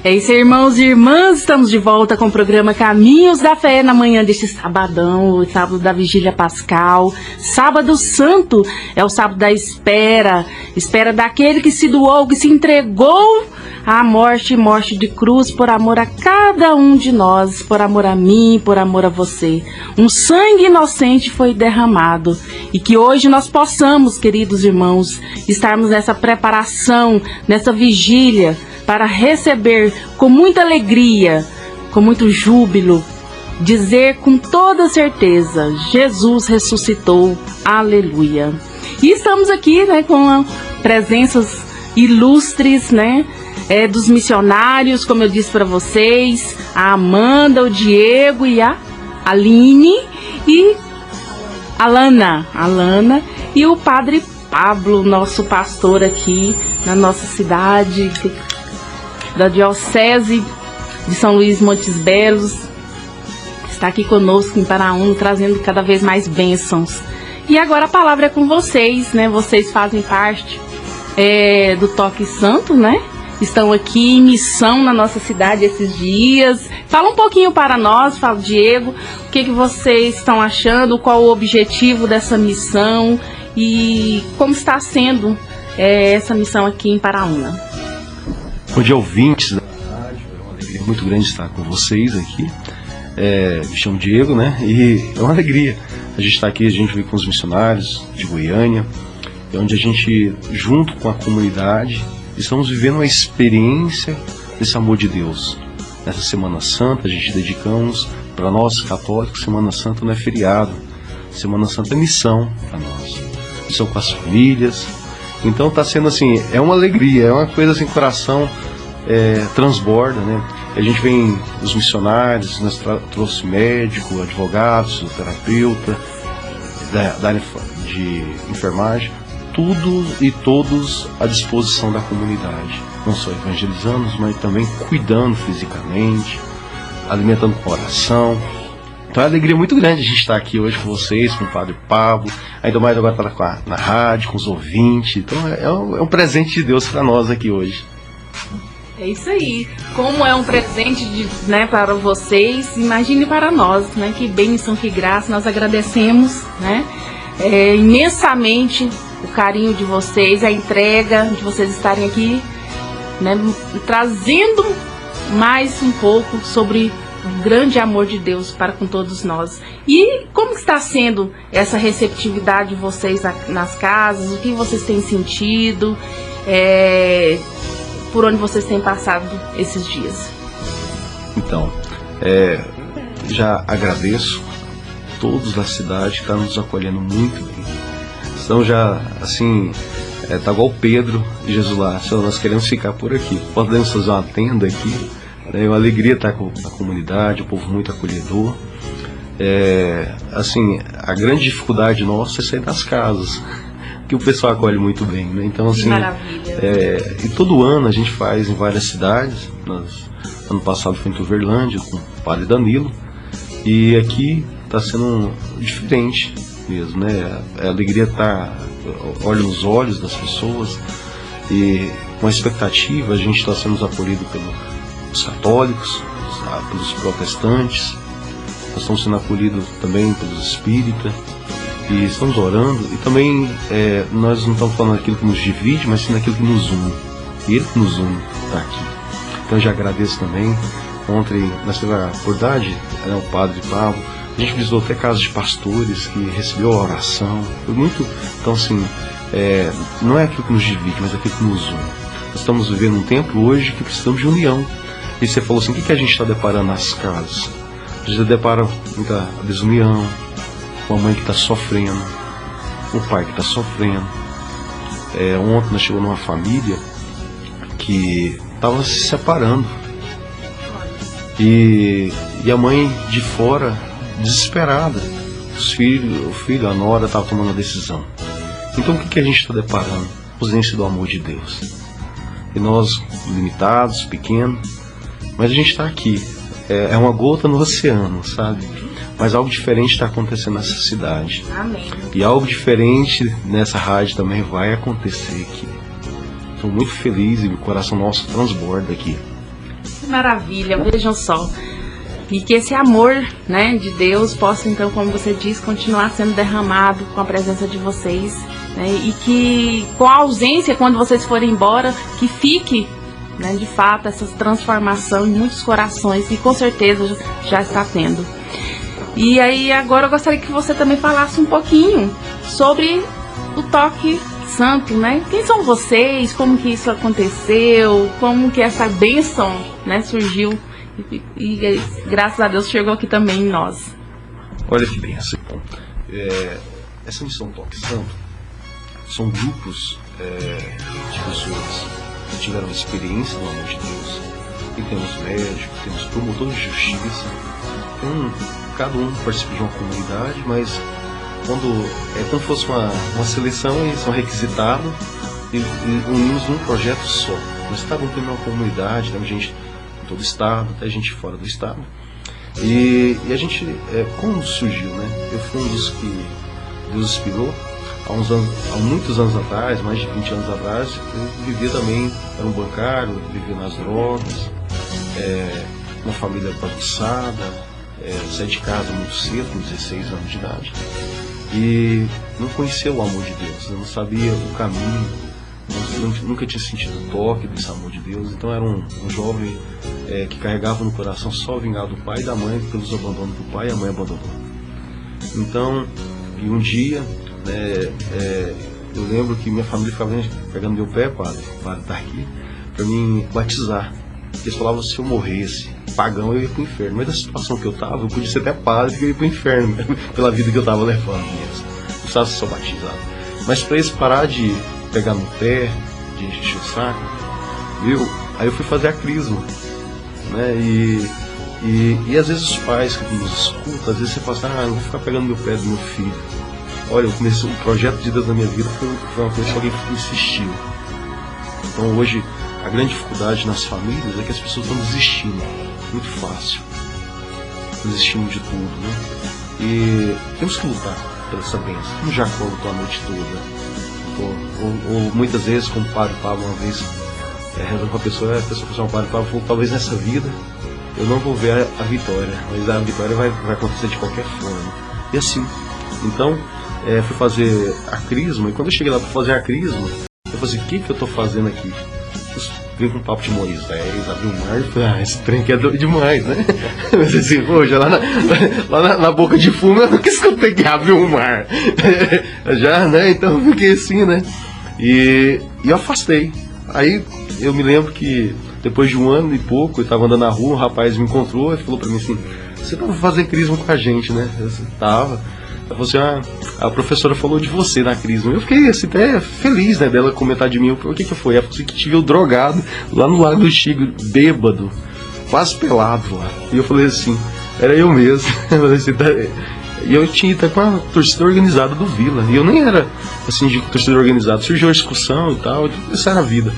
É isso, irmãos e irmãs, estamos de volta com o programa Caminhos da Fé na manhã deste sabadão, o sábado da Vigília Pascal. Sábado Santo é o sábado da espera daquele que se doou, que se entregou à morte de cruz por amor a cada um de nós, por amor a mim, por amor a você. Um sangue inocente foi derramado e que hoje nós possamos, queridos irmãos, estarmos nessa preparação, nessa vigília, para receber com muita alegria, com muito júbilo, dizer com toda certeza, Jesus ressuscitou, aleluia. E estamos aqui, com presenças ilustres, dos missionários, como eu disse para vocês, a Amanda, o Diego e a Aline e a Lana e o Padre Pablo, nosso pastor aqui na nossa cidade, da Diocese de São Luís Montes Belos, está aqui conosco em Paraúna, trazendo cada vez mais bênçãos. E agora a palavra é com vocês, Vocês fazem parte do Toque Santo, Estão aqui em missão na nossa cidade esses dias. Fala um pouquinho para nós, fala, Diego, o que vocês estão achando, qual o objetivo dessa missão e como está sendo essa missão aqui em Paraúna. Bom dia, ouvintes da rádio. É uma alegria muito grande estar com vocês aqui. Me chamo Diego, E é uma alegria a gente estar aqui. A gente veio com os missionários de Goiânia, onde a gente, junto com a comunidade, estamos vivendo uma experiência desse amor de Deus. Nessa Semana Santa, a gente dedicamos, para nós católicos, Semana Santa não é feriado. Semana Santa é missão para nós. Missão com as famílias. Então está sendo assim, é uma alegria, é uma coisa assim, coração transborda, A gente vem, os missionários, nós trouxe médico, advogados, terapeuta, da área de enfermagem, tudo e todos à disposição da comunidade. Não só evangelizando, mas também cuidando fisicamente, alimentando com oração. Então é uma alegria muito grande a gente estar aqui hoje com vocês, com o Padre Pablo, ainda mais agora estar na rádio, com os ouvintes. Então é um presente de Deus para nós aqui hoje. É isso aí. Como é um presente para vocês, imagine para nós, Que bênção, que graça. Nós agradecemos, imensamente o carinho de vocês, a entrega de vocês estarem aqui, trazendo mais um pouco sobre o grande amor de Deus para com todos nós. E como está sendo essa receptividade de vocês nas casas? O que vocês têm sentido? Por onde vocês têm passado esses dias? Então, já agradeço a todos da cidade que estão nos acolhendo muito bem. Então já, assim, tá igual Pedro e Jesus lá, nós queremos ficar por aqui. Podemos fazer uma tenda aqui. É uma alegria estar com a comunidade, o povo muito acolhedor. Assim, a grande dificuldade nossa é sair das casas, que o pessoal acolhe muito bem, Então, assim, e todo ano a gente faz em várias cidades. Ano passado foi em Tuverlândia com o Padre Danilo, e aqui está sendo diferente mesmo, A alegria olha nos olhos das pessoas, e com a expectativa a gente está sendo acolhido pelos católicos, pelos protestantes, nós estamos sendo acolhidos também pelos espíritas, e estamos orando, e também nós não estamos falando daquilo que nos divide, mas sim daquilo que nos une, e Ele que nos une está aqui. Então eu já agradeço também. Ontem nós tivemos a oportunidade, o Padre Pablo, a gente visitou até casas de pastores que recebeu a oração, foi muito. Então assim, não é aquilo que nos divide, mas aquilo que nos une. Nós estamos vivendo um tempo hoje que precisamos de união. E você falou assim, o que a gente está deparando nas casas? A gente depara muita desunião, uma mãe que está sofrendo, um pai que está sofrendo. Ontem nós chegamos numa família que estava se separando, e a mãe de fora desesperada, o filho, a nora estava tomando a decisão. Então o que a gente está deparando? A ausência do amor de Deus. E nós, limitados, pequenos, mas a gente está aqui. É uma gota no oceano, sabe? Mas algo diferente está acontecendo nessa cidade. Amém. E algo diferente nessa rádio também vai acontecer aqui. Estou muito feliz e o coração nosso transborda aqui. Que maravilha, vejam só. E que esse amor, né, de Deus possa, então, como você diz, continuar sendo derramado com a presença de vocês, né, e que com a ausência, quando vocês forem embora, que fique, né, de fato, essa transformação em muitos corações, e com certeza já está tendo. E aí agora eu gostaria que você também falasse um pouquinho sobre o toque santo, né? Quem são vocês? Como que isso aconteceu? Como que essa bênção, né, surgiu? E graças a Deus chegou aqui também em nós. Olha que bênção. Essa missão Toque Santo são grupos de pessoas que tiveram experiência no amor de Deus. E temos médicos, temos promotores de justiça. Cada um participa de uma comunidade, mas quando é como se fosse uma seleção, eles são requisitados e unimos num projeto só. Nós cada um tem uma comunidade, temos gente em todo o estado, até gente fora do estado. E a gente, como surgiu, né? Eu fui um dos que Deus inspirou. Há muitos anos atrás, mais de 20 anos atrás, eu vivia também, era um bancário, vivia nas drogas, uma família bagunçada. Saí de casa muito cedo, com 16 anos de idade, e não conhecia o amor de Deus, eu não sabia o caminho, nunca tinha sentido o toque desse amor de Deus. Então era um jovem que carregava no coração só vingar do pai e da mãe pelos abandonos do pai, e a mãe abandonou. Então, e um dia, eu lembro que minha família ficava pegando meu pé, padre tá aqui, para mim batizar. Eles falavam, se eu morresse pagão, eu ia pro inferno. Mas da situação que eu tava, eu podia ser até padre, que eu ia pro inferno, pela vida que eu tava levando mesmo. Não precisava ser só batizado. Mas para eles parar de pegar no pé, de encher o saco, aí eu fui fazer a crisma, né? E às vezes os pais que nos escutam, às vezes você fala assim, não vou ficar pegando meu pé do meu filho. Olha, o projeto de Deus na minha vida foi uma coisa que alguém insistiu. Então hoje, a grande dificuldade nas famílias é que as pessoas estão desistindo, muito fácil, desistindo de tudo, né? E temos que lutar por essa bênção, como Jacó lutou a noite toda, ou muitas vezes, como o padre Pablo uma vez, rezando com a pessoa falou, o padre Pablo falou, talvez nessa vida eu não vou ver a vitória, mas a vitória vai acontecer de qualquer forma, e assim. Então, fui fazer a crisma, e quando eu cheguei lá para fazer a crisma, eu falei assim, o que eu estou fazendo aqui? Vim com um papo de Moisés, abriu o mar e falei, esse trem aqui é doido demais, né? Mas assim, poxa, lá na boca de fumo eu nunca escutei que abriu o mar. Já, né? Então eu fiquei assim, né? E eu afastei. Aí eu me lembro que depois de 1 ano e pouco, eu estava andando na rua, um rapaz me encontrou e falou pra mim assim, você não vai fazer crisma com a gente, né? Eu tava. Ela falou assim, a professora falou de você na crisma. Eu fiquei assim, até feliz, né, dela comentar de mim. O que foi? Ela falou assim, que te viu drogado lá no Lago do Tigre, bêbado, quase pelado lá. E eu falei assim, era eu mesmo. E eu tinha até com a torcida organizada do Vila. E eu nem era assim de torcida organizada. Surgiu a discussão e tal, isso era a vida.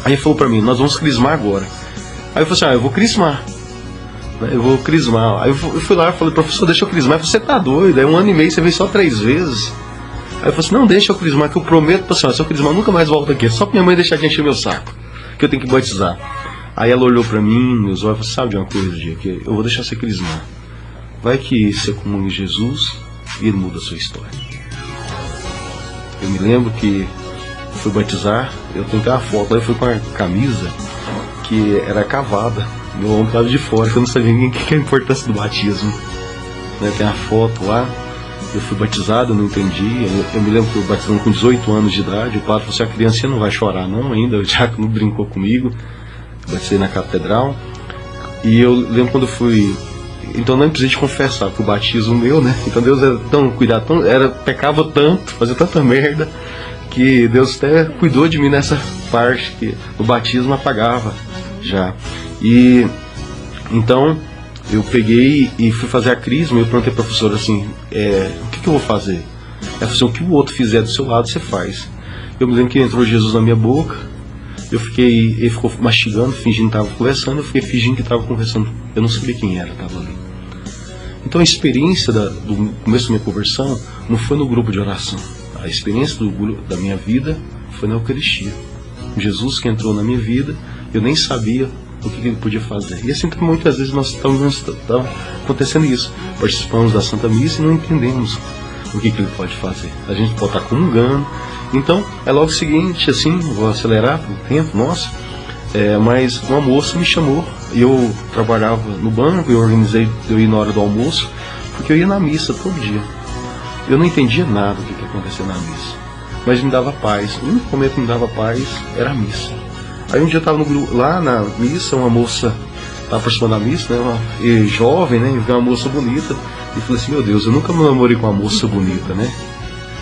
Aí ele falou pra mim, nós vamos crismar agora. Aí eu falei assim, eu vou crismar. Eu vou crismar. Aí eu fui lá e falei, professor, deixa eu crismar. Você tá doido? Aí 1 ano e meio você veio só 3 vezes. Aí eu falei assim, não, deixa eu crismar, que eu prometo pra senhora, se eu crismar, eu nunca mais volto aqui. Só pra minha mãe deixar de encher meu saco, que eu tenho que batizar. Aí ela olhou pra mim, meus olhos, e falou, sabe de uma coisa, Gia, que eu vou deixar você crismar. Vai que você comunga Jesus e ele muda a sua história. Eu me lembro que fui batizar, eu tenho até uma foto, aí eu fui com a camisa que era cavada. Meu ombro estava de fora, que eu não sabia ninguém que é a importância do batismo. Né, tem a foto lá, eu fui batizado, eu não entendi. Eu me lembro que eu batizando com 18 anos de idade, o padre falou assim, a criança não vai chorar não ainda, o diácono brincou comigo, eu batizei na catedral. E eu lembro quando eu fui, então não precisei de confessar, porque o batismo meu, né, então Deus era tão cuidado, pecava tanto, fazia tanta merda, que Deus até cuidou de mim nessa parte, que o batismo apagava já. E então eu peguei e fui fazer a crisma e eu perguntei para a professora assim, o que eu vou fazer? Ela falou assim, o que o outro fizer do seu lado você faz. Eu me lembro que entrou Jesus na minha boca, ele ficou mastigando, fingindo que estava conversando, eu fiquei fingindo que estava conversando, eu não sabia quem era, estava ali. Então a experiência do começo da minha conversão não foi no grupo de oração, a experiência da minha vida foi na Eucaristia. Jesus que entrou na minha vida, eu nem sabia o que ele podia fazer. E assim que muitas vezes nós estamos acontecendo isso. Participamos da Santa Missa e não entendemos o que ele pode fazer. A gente pode estar comungando. Então, é logo o seguinte, assim, vou acelerar o tempo, nossa. Mas uma moça me chamou, eu trabalhava no banco, eu organizei eu ir na hora do almoço, porque eu ia na missa todo dia. Eu não entendia nada do que acontecia na missa, mas me dava paz. O único momento que me dava paz era a missa. Aí um dia eu estava lá na missa, uma moça estava participando da missa, né, jovem, né, eu vi uma moça bonita, e falei assim, meu Deus, eu nunca me namorei com uma moça bonita, né?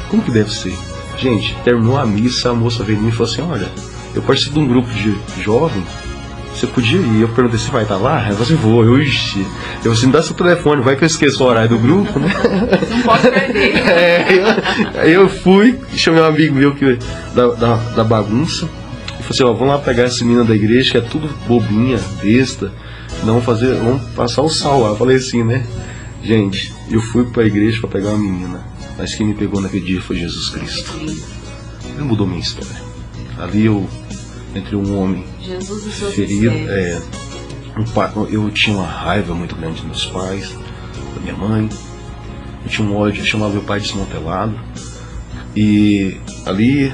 Como que deve ser? Gente, terminou a missa, a moça veio em mim e falou assim, olha, eu participo de um grupo de jovem, você podia ir? Eu perguntei, você vai estar lá? Ela falou assim, vou. Eu falei assim, me dá seu telefone, vai que eu esqueço o horário do grupo, né? Não pode perder. Aí eu fui, chamei um amigo meu da bagunça, e falei assim, ó, vamos lá pegar essa menina da igreja, que é tudo bobinha, besta, vamos passar o sal lá. Eu falei assim, né? Gente, eu fui para a igreja para pegar uma menina, mas quem me pegou naquele dia foi Jesus Cristo. Ele mudou minha história. Ali eu, entre um homem ferido, eu tinha uma raiva muito grande dos meus pais, da minha mãe, eu tinha um ódio, eu chamava meu pai de desmantelado, e ali,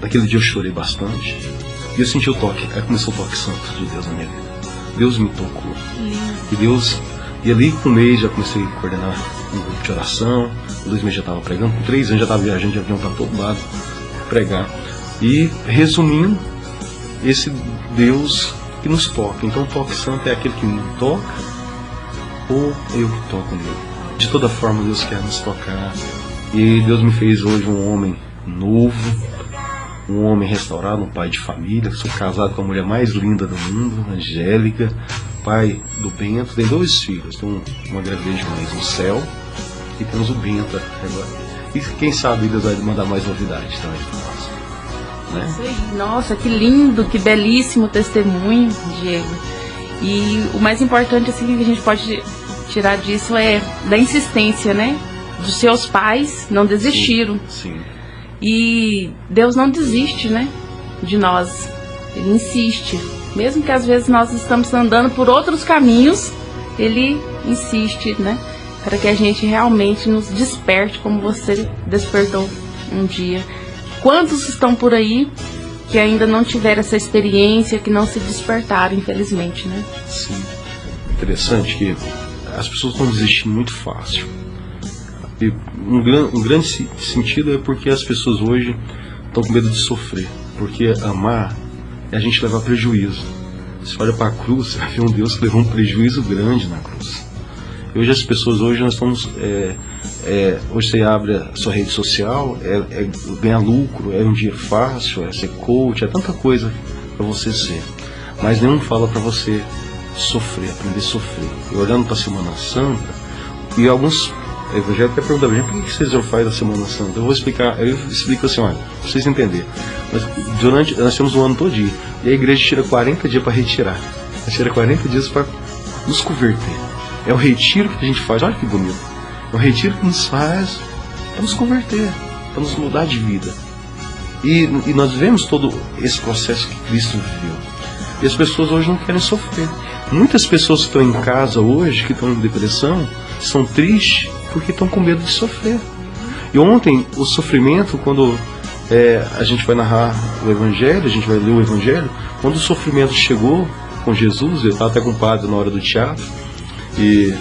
naquele dia eu chorei bastante, e eu senti o toque, aí começou o toque santo de Deus na minha vida. Deus me tocou, e ali com um mês já comecei a coordenar um grupo de oração, com 2 meses já estava pregando, com 3 anos já estava viajando de avião para todo lado, pregar. E, resumindo, esse Deus que nos toca. Então, o toque santo é aquele que me toca ou eu que toco nele. De toda forma, Deus quer nos tocar. E Deus me fez hoje um homem novo, um homem restaurado, um pai de família. Sou casado com a mulher mais linda do mundo, Angélica, pai do Bento. Tem 2 filhos, tem uma gravidez de mais no céu e temos o Bento agora. E quem sabe Deus vai mandar mais novidades também para nós. Nossa, que lindo, que belíssimo testemunho, Diego. E o mais importante assim que a gente pode tirar disso é da insistência, né? Dos seus pais não desistiram. Sim. E Deus não desiste, né? De nós. Ele insiste. Mesmo que às vezes nós estamos andando por outros caminhos, Ele insiste, né? Para que a gente realmente nos desperte como você despertou um dia. Quantos estão por aí que ainda não tiveram essa experiência, que não se despertaram, infelizmente, né? Sim. Interessante que as pessoas estão desistindo muito fácil. E um grande sentido é porque as pessoas hoje estão com medo de sofrer. Porque amar é a gente levar prejuízo. Você olha para a cruz, você vai ver um Deus que levou um prejuízo grande na cruz. E hoje as pessoas, hoje nós estamos... hoje você abre a sua rede social, ganhar lucro, é um dinheiro fácil, é ser coach, é tanta coisa para você ser. Mas nenhum fala para você sofrer, aprender a sofrer. E olhando para a Semana Santa, e alguns evangélicos até perguntam pra gente, por que vocês não fazem a Semana Santa? Eu explico assim, olha, para vocês entenderem. Nós temos um ano todo dia, e a igreja tira 40 dias para retirar. Ela tira 40 dias para nos converter. É o retiro que a gente faz, olha que bonito. É o retiro que nos faz para nos converter, para nos mudar de vida. E nós vemos todo esse processo que Cristo viveu. E as pessoas hoje não querem sofrer. Muitas pessoas que estão em casa hoje, que estão em depressão, são tristes porque estão com medo de sofrer. E ontem, o sofrimento, quando a gente vai narrar o Evangelho, a gente vai ler o Evangelho, quando o sofrimento chegou com Jesus, eu estava até com o padre na hora do teatro, e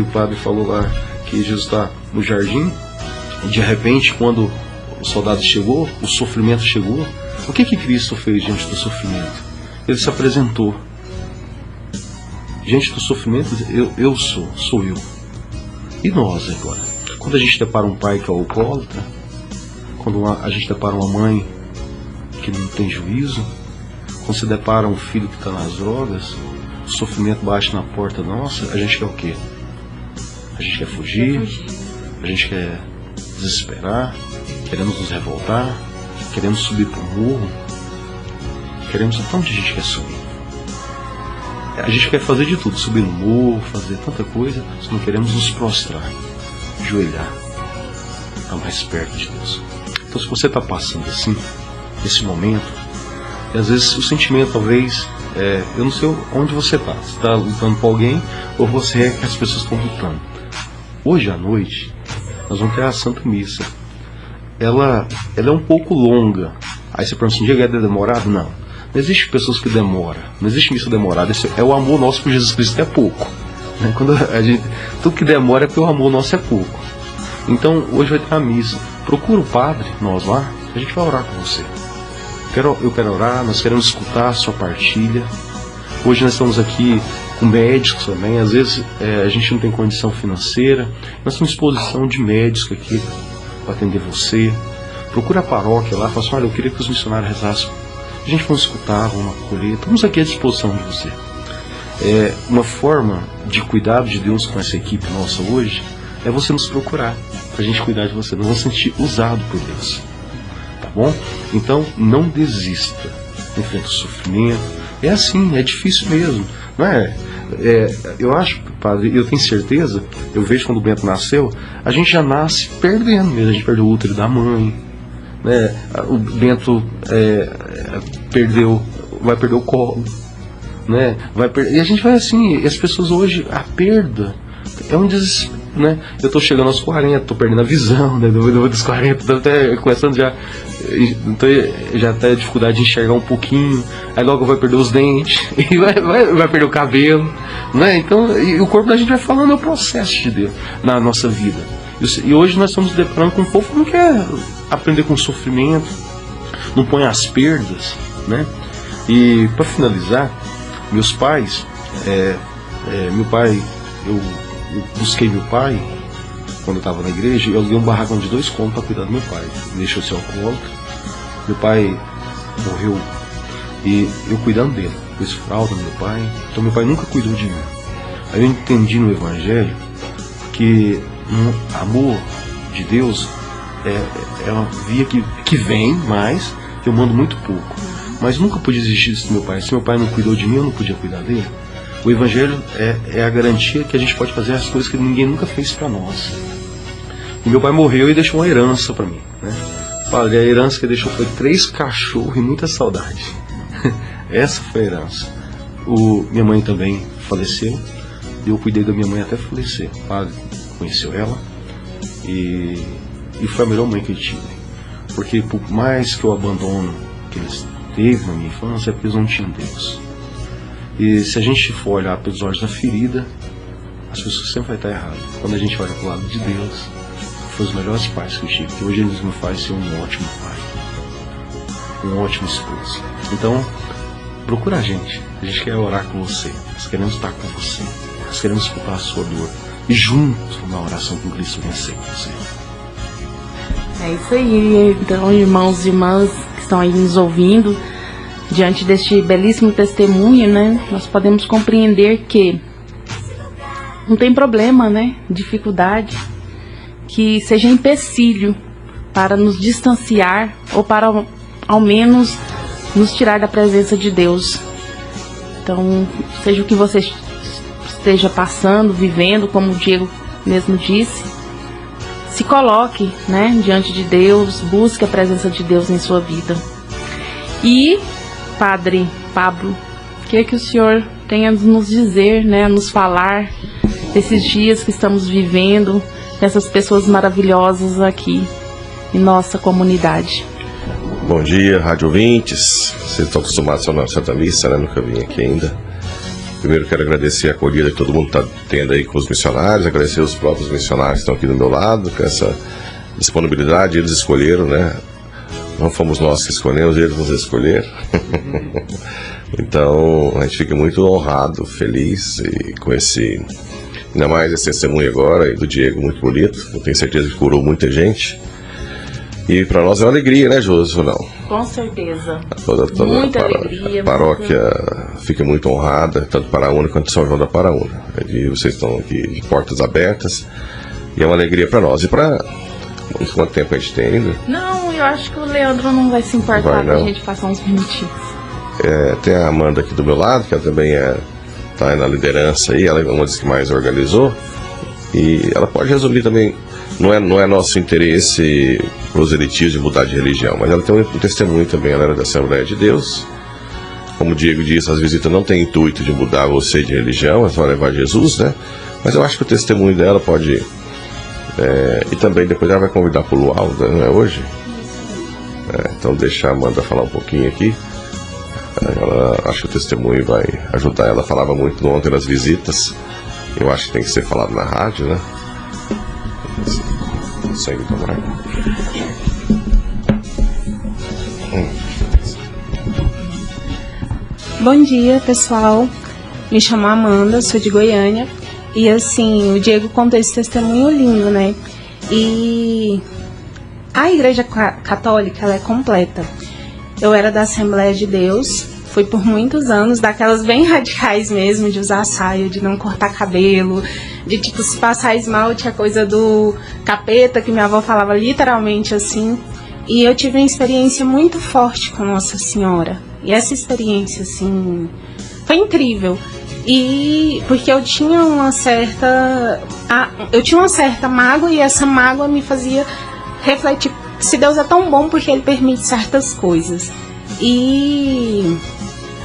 o padre falou lá que Jesus está no jardim, e de repente, quando o soldado chegou, o sofrimento chegou, o que Cristo fez diante do sofrimento? Ele se apresentou. Diante do sofrimento, eu sou eu. E nós agora? Quando a gente depara um pai que é alcoólatra, quando a gente depara uma mãe que não tem juízo, quando se depara um filho que está nas drogas, o sofrimento bate na porta nossa, a gente quer o quê? A gente quer fugir, a gente quer desesperar, queremos nos revoltar, queremos subir para o morro, queremos até onde a gente quer subir. A gente quer fazer de tudo, subir no morro, fazer tanta coisa, só não queremos nos prostrar, ajoelhar, estar mais perto de Deus. Então se você está passando assim, esse momento, e às vezes o sentimento talvez eu não sei onde você está. Você está lutando por alguém ou você é que as pessoas estão lutando. Hoje à noite, nós vamos ter a Santa Missa. Ela é um pouco longa. Aí você pergunta assim, Diego, é demorado? Não. Não existe pessoas que demoram. Não existe missa demorada. Esse é o amor nosso por Jesus Cristo, é pouco. Né? Quando tudo que demora é porque o amor nosso é pouco. Então, hoje vai ter a missa. Procura o padre, nós lá, a gente vai orar com você. Eu quero orar, nós queremos escutar a sua partilha. Hoje nós estamos aqui com médicos também. Às vezes a gente não tem condição financeira. Nós temos exposição de médicos aqui para atender você. Procura a paróquia lá, fala assim, olha, eu queria que os missionários rezassem. A gente vai escutar, vamos acolher. Estamos aqui à disposição de você. Uma forma de cuidado de Deus com essa equipe nossa hoje é você nos procurar, para a gente cuidar de você. Nós vamos sentir usado por Deus. Tá bom? Então, não desista. Enfrenta o sofrimento. É assim, é difícil mesmo. Não é? Eu acho, padre, eu tenho certeza, eu vejo quando o Bento nasceu, a gente já nasce perdendo mesmo. A gente perdeu o útero da mãe, né? O Bento vai perder o colo, né? E a gente vai assim, e as pessoas hoje, a perda é um desespero, né? Eu tô chegando aos 40, tô perdendo a visão, né? Dos 40, tô até começando já até a dificuldade de enxergar um pouquinho, aí logo vai perder os dentes, e vai perder o cabelo, né? Então, e o corpo da gente vai falando, é o processo de Deus na nossa vida. E hoje nós estamos deparando com um povo que não quer aprender com o sofrimento, não põe as perdas, né? E para finalizar, meus pais, meu pai, eu busquei meu pai quando eu estava na igreja, eu aluguei um barracão de 2 cômodos para cuidar do meu pai. Deixou ser alcoólatra, meu pai morreu e eu cuidando dele, fiz fralda do meu pai, então meu pai nunca cuidou de mim. Aí eu entendi no Evangelho que o amor de Deus é uma via que vem, mas eu mando muito pouco. Mas nunca pude exigir isso do meu pai. Se meu pai não cuidou de mim, eu não podia cuidar dele. O Evangelho é a garantia que a gente pode fazer as coisas que ninguém nunca fez para nós. E meu pai morreu e deixou uma herança para mim, né? Padre, a herança que ele deixou foi 3 cachorros e muita saudade. Essa foi a herança. Minha mãe também faleceu. Eu cuidei da minha mãe até falecer. O padre conheceu ela e foi a melhor mãe que eu tive. Porque por mais que eu abandono que eles teve na minha infância, é porque eles não tinham Deus. E se a gente for olhar pelos olhos da ferida, as pessoas sempre vão estar erradas. Quando a gente olha para o lado de Deus, foi os melhores pais que eu tive, que hoje eles me fazem ser um ótimo pai, um ótimo esposo. Então, procura a gente quer orar com você, nós queremos estar com você, nós queremos escutar a sua dor, e junto na oração com Cristo vencer com você. É isso aí, então, irmãos e irmãs que estão aí nos ouvindo, diante deste belíssimo testemunho, né, nós podemos compreender que não tem problema, né, dificuldade, que seja empecilho para nos distanciar ou para, ao menos, nos tirar da presença de Deus. Então, seja o que você esteja passando, vivendo, como o Diego mesmo disse, se coloque, né, diante de Deus, busque a presença de Deus em sua vida. E, Padre Pablo, o que o senhor tem a nos dizer, né, a nos falar desses dias que estamos vivendo, dessas pessoas maravilhosas aqui em nossa comunidade? Bom dia, rádio ouvintes. Vocês estão acostumados a Santa Missa, né? Nunca vim aqui ainda. Primeiro quero agradecer a acolhida que todo mundo está tendo aí com os missionários, agradecer os próprios missionários que estão aqui do meu lado, com essa disponibilidade, eles escolheram, né? Não fomos nós que escolhemos, eles nos escolheram. Então, a gente fica muito honrado, feliz e com esse, ainda mais esse testemunho agora do Diego, muito bonito. Eu tenho certeza que curou muita gente. E para nós é uma alegria, né, Josi? Não? Com certeza. Toda muita alegria. A paróquia fica muito honrada, tanto Paraúna quanto São João da Paraúna. E vocês estão aqui de portas abertas. E é uma alegria para nós. E para quanto tempo a gente tem ainda? Não, eu acho que o Leandro não vai se importar com a gente passar uns minutinhos. Tem a Amanda aqui do meu lado, que ela também está na liderança aí, ela é uma das que mais organizou. E ela pode resumir também. Não é nosso interesse proselitismo de mudar de religião, mas ela tem um testemunho também, ela era da Assembleia de Deus como o Diego disse, as visitas não têm intuito de mudar você de religião, é só levar Jesus, né? Mas eu acho que o testemunho dela pode... e também depois ela vai convidar para o Luau, não é hoje? Então deixa a Amanda falar um pouquinho aqui. Acho que o testemunho vai ajudar. Ela falava muito ontem nas visitas. Eu acho que tem que ser falado na rádio, né? Consegue tomar? Bom dia, pessoal. Me chamo Amanda, sou de Goiânia. E assim, o Diego contou esse testemunho lindo, né? E a Igreja Católica, ela é completa. Eu era da Assembleia de Deus, fui por muitos anos, daquelas bem radicais mesmo, de usar saia, de não cortar cabelo, de tipo, se passar esmalte, a coisa do capeta, que minha avó falava literalmente assim. E eu tive uma experiência muito forte com Nossa Senhora. E essa experiência, assim, foi incrível. E porque eu tinha uma certa mágoa, e essa mágoa me fazia refletir se Deus é tão bom porque Ele permite certas coisas. E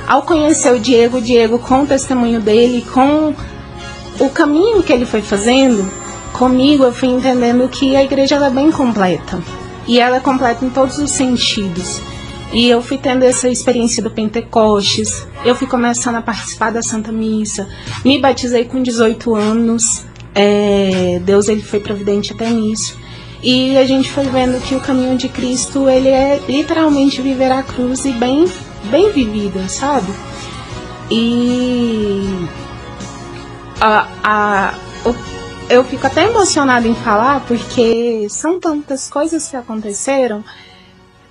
ao conhecer o Diego com o testemunho dele, com o caminho que ele foi fazendo, comigo eu fui entendendo que a igreja ela é bem completa. E ela é completa em todos os sentidos. E eu fui tendo essa experiência do Pentecostes, eu fui começando a participar da Santa Missa, me batizei com 18 anos, Deus ele foi providente até nisso. E a gente foi vendo que o caminho de Cristo, ele é literalmente viver a cruz e bem vivida, sabe? E eu fico até emocionada em falar, porque são tantas coisas que aconteceram,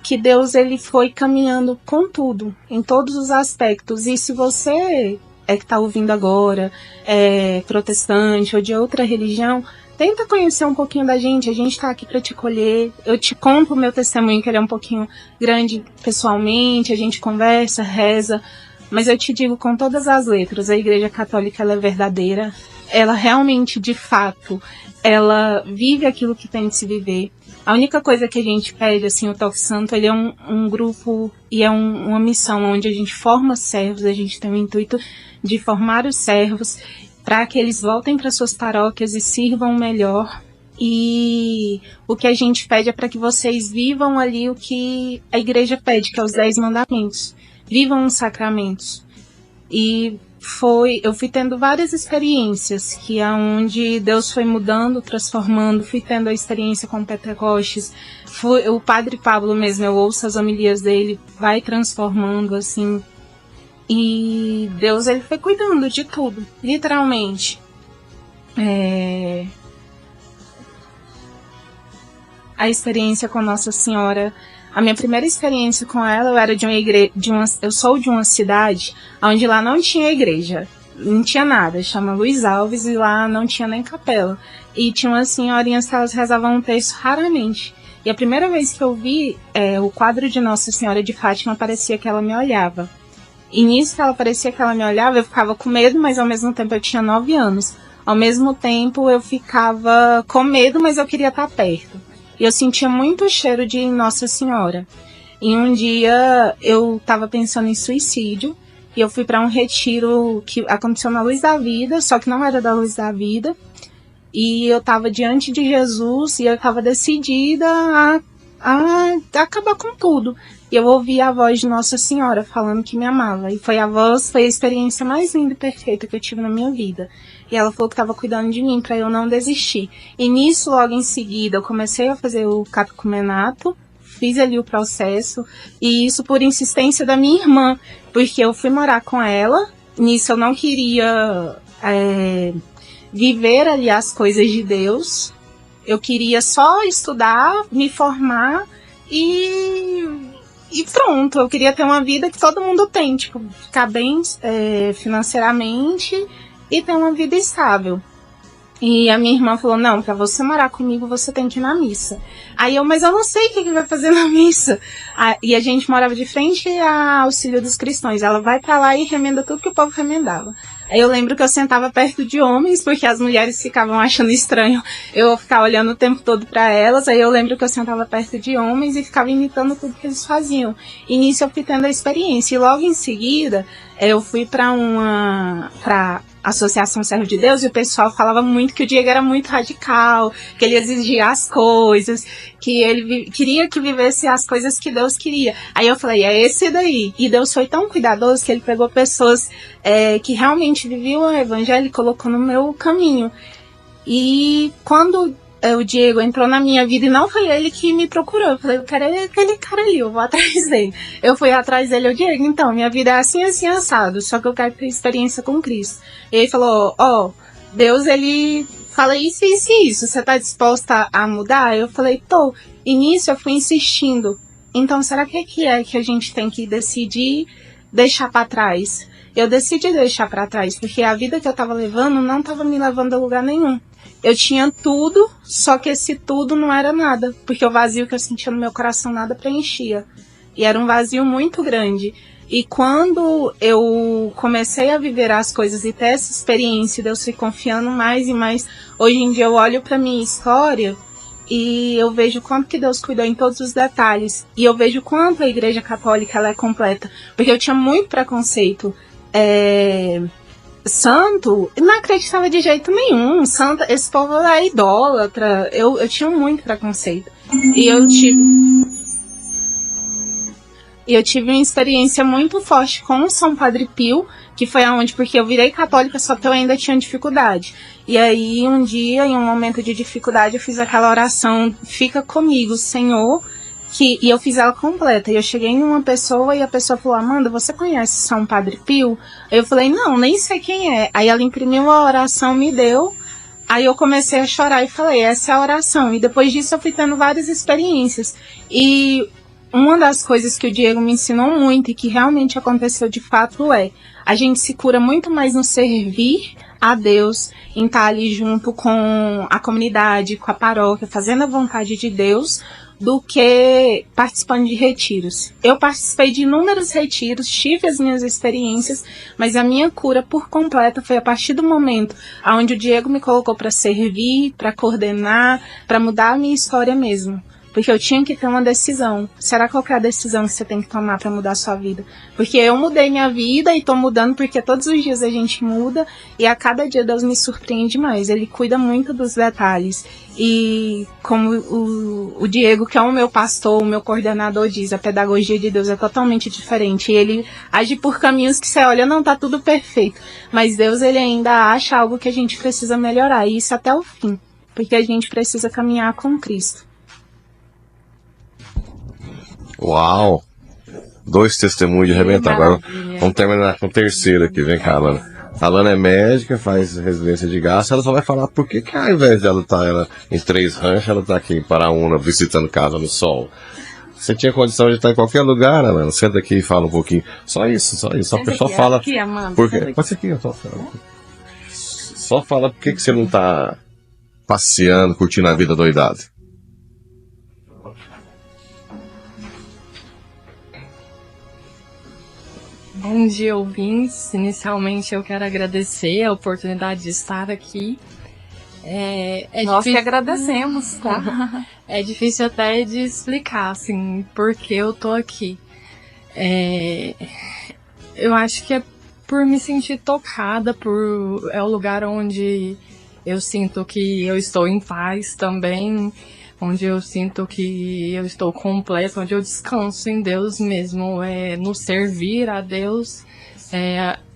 que Deus ele foi caminhando com tudo, em todos os aspectos. E se você que está ouvindo agora, é protestante ou de outra religião, tenta conhecer um pouquinho da gente, a gente está aqui para te colher. Eu te conto o meu testemunho, que ele é um pouquinho grande pessoalmente, a gente conversa, reza, mas eu te digo com todas as letras, a Igreja Católica ela é verdadeira, ela realmente, de fato, ela vive aquilo que tem de se viver. A única coisa que a gente pede, assim, o Toque Santo, ele é um grupo e é uma missão onde a gente forma servos, a gente tem o intuito de formar os servos para que eles voltem para suas paróquias e sirvam melhor. E o que a gente pede é para que vocês vivam ali o que a igreja pede, que é os 10 mandamentos. Vivam os sacramentos. E eu fui tendo várias experiências, que é onde Deus foi mudando, transformando, fui tendo a experiência com Pentecostes, o Padre Pablo mesmo, eu ouço as homilias dele, vai transformando, assim, e Deus, ele foi cuidando de tudo, literalmente. A experiência com Nossa Senhora, a minha primeira experiência com ela, eu era eu sou de uma cidade onde lá não tinha igreja, não tinha nada, chama Luiz Alves, e lá não tinha nem capela. E tinha umas senhorinhas que elas rezavam um texto raramente. E a primeira vez que eu vi o quadro de Nossa Senhora de Fátima, parecia que ela me olhava. E nisso que ela parecia que ela me olhava, eu ficava com medo, mas ao mesmo tempo eu tinha 9 anos. Ao mesmo tempo eu ficava com medo, mas eu queria estar perto. E eu sentia muito o cheiro de Nossa Senhora. E um dia eu estava pensando em suicídio. E eu fui para um retiro que aconteceu na Luz da Vida, só que não era da Luz da Vida. E eu estava diante de Jesus e eu estava decidida a acabar com tudo. E eu ouvi a voz de Nossa Senhora falando que me amava. E foi a experiência mais linda e perfeita que eu tive na minha vida. E ela falou que estava cuidando de mim para eu não desistir. E nisso, logo em seguida, eu comecei a fazer o catecumenato, fiz ali o processo, e isso por insistência da minha irmã, porque eu fui morar com ela. Nisso eu não queria viver ali as coisas de Deus. Eu queria só estudar, me formar e pronto. Eu queria ter uma vida que todo mundo tem, tipo, ficar bem financeiramente e ter uma vida estável. E a minha irmã falou, não, pra você morar comigo, você tem que ir na missa. Aí mas eu não sei o que vai fazer na missa. E a gente morava de frente ao Auxílio dos Cristãos. Ela vai pra lá e remenda tudo que o povo remendava. Aí eu lembro que eu sentava perto de homens, porque as mulheres ficavam achando estranho eu ficar olhando o tempo todo pra elas. Aí eu lembro que eu sentava perto de homens e ficava imitando tudo que eles faziam. E nisso eu fui tendo a experiência. E logo em seguida, eu fui pra Associação Servo de Deus, e o pessoal falava muito que o Diego era muito radical, que ele exigia as coisas, que ele queria que vivesse as coisas que Deus queria. Aí eu falei, é esse daí. E Deus foi tão cuidadoso que ele pegou pessoas que realmente viviam o evangelho e colocou no meu caminho. E quando o Diego entrou na minha vida, e não foi ele que me procurou, eu falei, eu quero aquele cara ali, eu vou atrás dele. Eu fui atrás dele, eu Diego, então, minha vida é assim, assim, assado, só que eu quero ter experiência com Cristo. E ele falou, Deus, ele fala isso, isso e isso, você tá disposta a mudar? Eu falei, tô. E nisso eu fui insistindo. Então, será que é que a gente tem que decidir deixar pra trás? Eu decidi deixar pra trás, porque a vida que eu tava levando não tava me levando a lugar nenhum. Eu tinha tudo, só que esse tudo não era nada, porque o vazio que eu sentia no meu coração nada preenchia. E era um vazio muito grande. E quando eu comecei a viver as coisas e ter essa experiência, Deus foi confiando mais e mais. Hoje em dia eu olho pra minha história e eu vejo quanto que Deus cuidou em todos os detalhes. E eu vejo quanto a Igreja Católica ela é completa. Porque eu tinha muito preconceito. Santo, não acreditava de jeito nenhum. Santo, esse povo é idólatra. Eu tinha muito preconceito. E eu tive uma experiência muito forte com o São Padre Pio, que foi aonde, porque eu virei católica, só que eu ainda tinha dificuldade. E aí, um dia, em um momento de dificuldade, eu fiz aquela oração, fica comigo, Senhor, e eu fiz ela completa. E eu cheguei em uma pessoa e a pessoa falou, Amanda, você conhece São Padre Pio? Aí eu falei, não, nem sei quem é. Aí ela imprimiu a oração, me deu. Aí eu comecei a chorar e falei, essa é a oração. E depois disso eu fui tendo várias experiências. E uma das coisas que o Diego me ensinou muito e que realmente aconteceu de fato a gente se cura muito mais no servir a Deus, em estar ali junto com a comunidade, com a paróquia, fazendo a vontade de Deus, do que participando de retiros. Eu participei de inúmeros retiros, tive as minhas experiências, mas a minha cura por completo foi a partir do momento onde o Diego me colocou para servir, para coordenar, para mudar a minha história mesmo. Porque eu tinha que ter uma decisão. Será qual que é a decisão que você tem que tomar para mudar a sua vida? Porque eu mudei minha vida e tô mudando porque todos os dias a gente muda e a cada dia Deus me surpreende mais. Ele cuida muito dos detalhes. E como o Diego, que é o meu pastor, o meu coordenador, diz, a pedagogia de Deus é totalmente diferente. E ele age por caminhos que você olha, não tá tudo perfeito. Mas Deus, ele ainda acha algo que a gente precisa melhorar. E isso até o fim. Porque a gente precisa caminhar com Cristo. Uau! 2 testemunhos de arrebentar. Agora vamos terminar com o terceiro aqui. Vem cá, Alana. A Alana é médica, faz residência de gasto. Ela só vai falar por que ao invés dela estar em 3 ranchos, ela está aqui em Paraúna visitando casa no sol. Você tinha condição de estar em qualquer lugar, Alana. Senta aqui e fala um pouquinho. Só isso. Só a pessoa fala. Aqui, Amanda, por quê? Pode ser aqui, só fala por que você não está passeando, curtindo a vida doidada. Bom dia, ouvintes. Inicialmente eu quero agradecer a oportunidade de estar aqui. Nós que agradecemos, tá? É difícil até de explicar, assim, por que eu tô aqui. Eu acho que é por me sentir tocada, é o lugar onde eu sinto que eu estou em paz também, onde eu sinto que eu estou completa, onde eu descanso em Deus mesmo, no servir a Deus,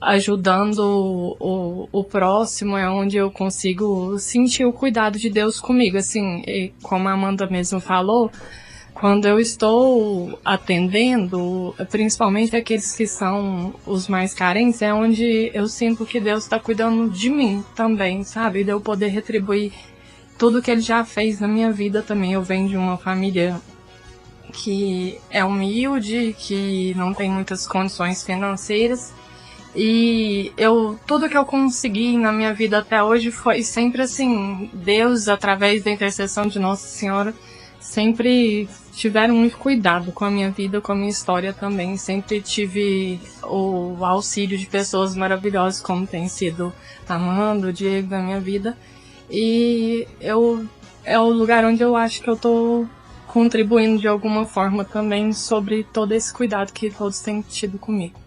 ajudando o próximo, é onde eu consigo sentir o cuidado de Deus comigo, assim, como a Amanda mesmo falou, quando eu estou atendendo, principalmente aqueles que são os mais carentes, é onde eu sinto que Deus está cuidando de mim também, sabe, de eu poder retribuir tudo que ele já fez na minha vida também. Eu venho de uma família que é humilde, que não tem muitas condições financeiras, E tudo que eu consegui na minha vida até hoje foi sempre assim, Deus, através da intercessão de Nossa Senhora, sempre tiveram muito cuidado com a minha vida, com a minha história também. Sempre tive o auxílio de pessoas maravilhosas, como tem sido Amanda, o Diego da minha vida. E é o lugar onde eu acho que eu tô contribuindo de alguma forma também sobre todo esse cuidado que todos têm tido comigo.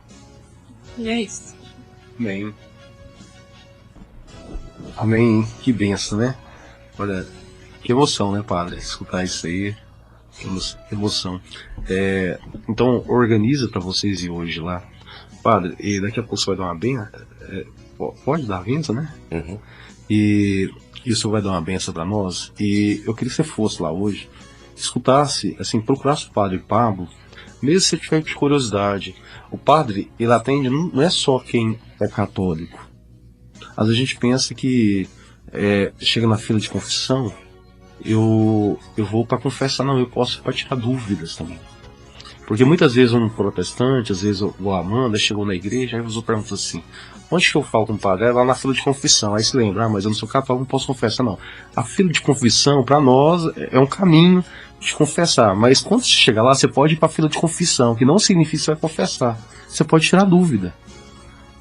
E é isso. Amém. Amém. Que benção, né? Olha, que emoção, né, padre? Escutar isso aí. Que emoção. Então, organiza para vocês ir hoje lá. Padre, e daqui a pouco você vai dar uma benção. Pode dar a benção, né? Uhum. E o senhor vai dar uma benção para nós. E eu queria que você fosse lá hoje, escutasse, assim, procurasse o padre Pablo, mesmo se você tiver de curiosidade. O padre, ele atende, não é só quem é católico. Às vezes a gente pensa que chega na fila de confissão, eu vou para confessar, não, eu posso ir para tirar dúvidas também. Porque muitas vezes um protestante, às vezes o Amanda chegou na igreja, aí eu pergunto assim, onde que eu falo com o padre? É lá na fila de confissão. Aí se lembra, mas eu não sou católico, não posso confessar, não. A fila de confissão, para nós, é um caminho de confessar. Mas quando você chega lá, você pode ir para a fila de confissão, que não significa que você vai confessar. Você pode tirar dúvida.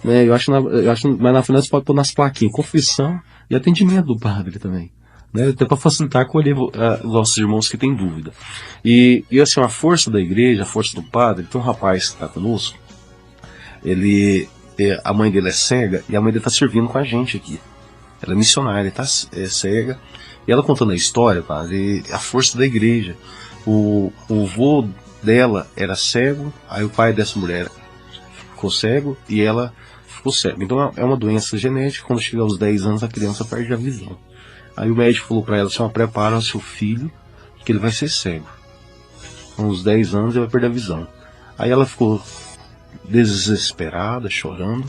Né? Eu acho, mas na final você pode pôr nas plaquinhas, confissão e atendimento do padre também. Né? Até para facilitar acolher os nossos irmãos que têm dúvida. E assim, a força da igreja, a força do padre, tem um rapaz que está conosco, a mãe dele é cega e a mãe dele está servindo com a gente aqui. Ela é missionária, está cega. E ela contando a história, padre, a força da igreja. O avô dela era cego, aí o pai dessa mulher ficou cego e ela ficou cega. Então é uma doença genética, quando chega aos 10 anos a criança perde a visão. Aí o médico falou para ela, prepara o seu filho, que ele vai ser cego. Com uns 10 anos ele vai perder a visão. Aí ela ficou desesperada, chorando,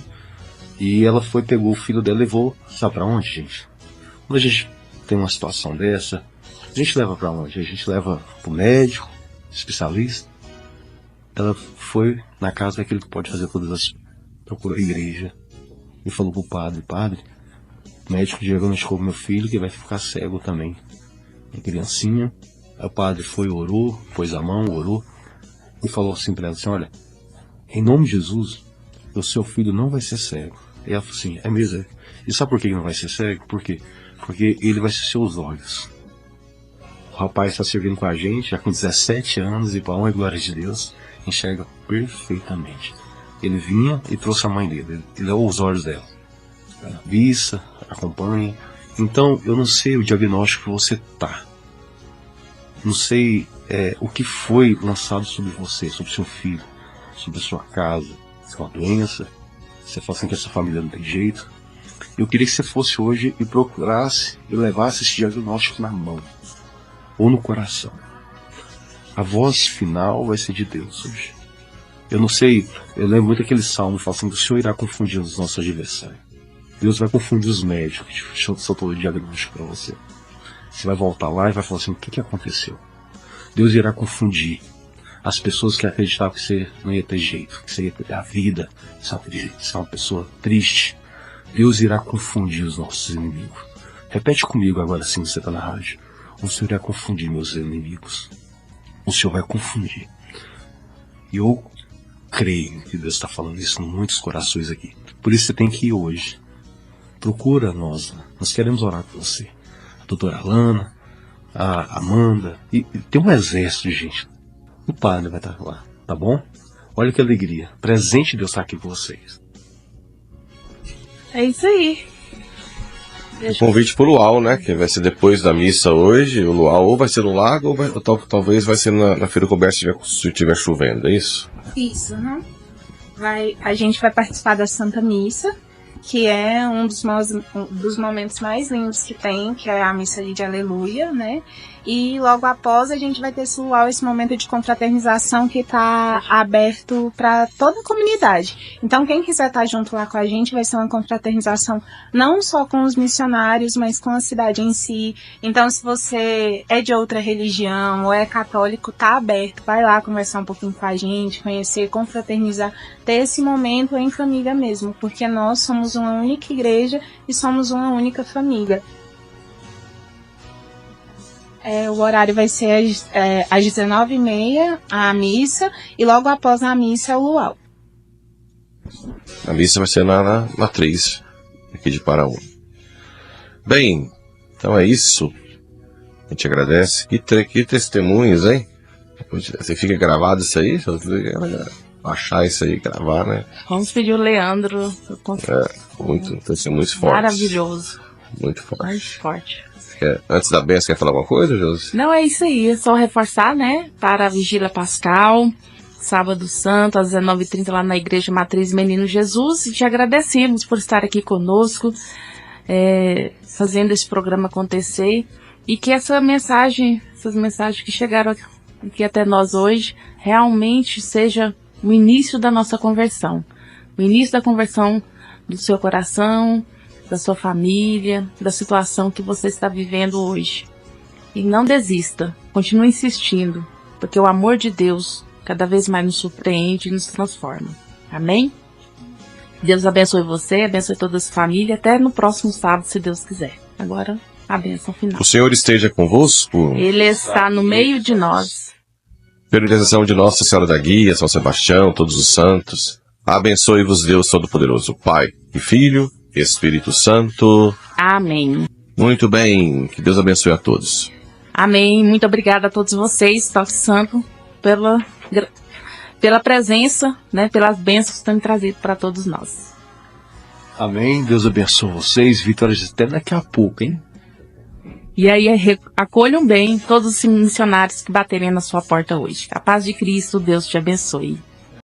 e ela pegou o filho dela e levou, sabe pra onde, gente? Quando a gente tem uma situação dessa, a gente leva pra onde? A gente leva pro médico, especialista. Ela foi na casa daquele que pode fazer todas as... procurou a igreja e falou pro padre, o médico diagnosticou meu filho que vai ficar cego também. A criancinha. Aí o padre orou, pôs a mão, orou e falou assim pra ela, assim, olha, em nome de Jesus, o seu filho não vai ser cego. E ela falou assim, é mesmo? E sabe por que ele não vai ser cego? Por quê? Porque ele vai ser seus olhos. O rapaz está servindo com a gente, já com 17 anos, e para a honra e glória de Deus, enxerga perfeitamente. Ele vinha e trouxe a mãe dele, ele levou os olhos dela. Missa, acompanha. Então, eu não sei o diagnóstico que você tá. Não sei o que foi lançado sobre você, sobre seu filho, sobre a sua casa, se é uma doença, você fala assim que essa família não tem jeito. Eu queria que você fosse hoje e procurasse e levasse esse diagnóstico na mão ou no coração. A voz final vai ser de Deus hoje. Eu não sei, eu lembro muito aquele salmo que fala assim, o Senhor irá confundir os nossos adversários. Deus vai confundir os médicos que soltou o diagnóstico para você. Você vai voltar lá e vai falar assim, o que aconteceu? Deus irá confundir as pessoas que acreditavam que você não ia ter jeito, que você ia ter a vida, você é uma pessoa triste. Deus irá confundir os nossos inimigos. Repete comigo agora assim que você está na rádio. O Senhor irá confundir meus inimigos. O Senhor vai confundir. E eu creio que Deus está falando isso em muitos corações aqui. Por isso você tem que ir hoje. Procura nós queremos orar por você. A doutora Alana, a Amanda, e tem um exército de gente. O padre vai estar lá, tá bom? Olha que alegria. Presente de Deus está aqui com vocês. É isso aí. O convite pro luau, né? Que vai ser depois da missa hoje. O luau ou vai ser no lago ou talvez vai ser na feira coberta se estiver chovendo, é isso? Isso, né? A gente vai participar da Santa Missa que é um dos momentos mais lindos que tem, que é a missa de Aleluia, né? E logo após a gente vai ter esse momento de confraternização que está aberto para toda a comunidade. Então quem quiser estar junto lá com a gente vai ser uma confraternização não só com os missionários, mas com a cidade em si. Então se você é de outra religião ou é católico, tá aberto, vai lá conversar um pouquinho com a gente, conhecer, confraternizar, ter esse momento em família mesmo, porque nós somos uma única igreja e somos uma única família. O horário vai ser às 19h30 a missa, e logo após a missa é o luau. A missa vai ser na matriz aqui de Paraúna. Bem, então é isso. A gente agradece. Que testemunhos, hein? Você fica gravado isso aí? Achar isso aí, gravar, né? Vamos pedir o Leandro. Muito testemunhos fortes. Maravilhoso. Muito forte. Mais forte. Antes da bênção, quer falar alguma coisa, Josi? Não, é isso aí. É só reforçar, né? Para a Vigília Pascal, Sábado Santo, às 19h30, lá na Igreja Matriz Menino Jesus. E te agradecemos por estar aqui conosco, fazendo esse programa acontecer. E que essas mensagens que chegaram aqui até nós hoje, realmente seja o início da nossa conversão. O início da conversão do seu coração, da sua família, da situação que você está vivendo hoje. E não desista, continue insistindo, porque o amor de Deus cada vez mais nos surpreende e nos transforma. Amém? Deus abençoe você, abençoe toda a sua família, até no próximo sábado, se Deus quiser. Agora, a bênção final. O Senhor esteja convosco. Ele está no meio de nós. Pela intercessão de Nossa Senhora da Guia, São Sebastião, todos os santos, abençoe-vos Deus Todo-Poderoso, Pai e Filho, Espírito Santo. Amém. Muito bem, que Deus abençoe a todos. Amém. Muito obrigada a todos vocês, Toque Santo, pela presença, né, pelas bênçãos que têm trazido para todos nós. Amém. Deus abençoe vocês. Vitórias até daqui a pouco, hein? E aí, acolham bem todos os missionários que baterem na sua porta hoje. A paz de Cristo, Deus te abençoe.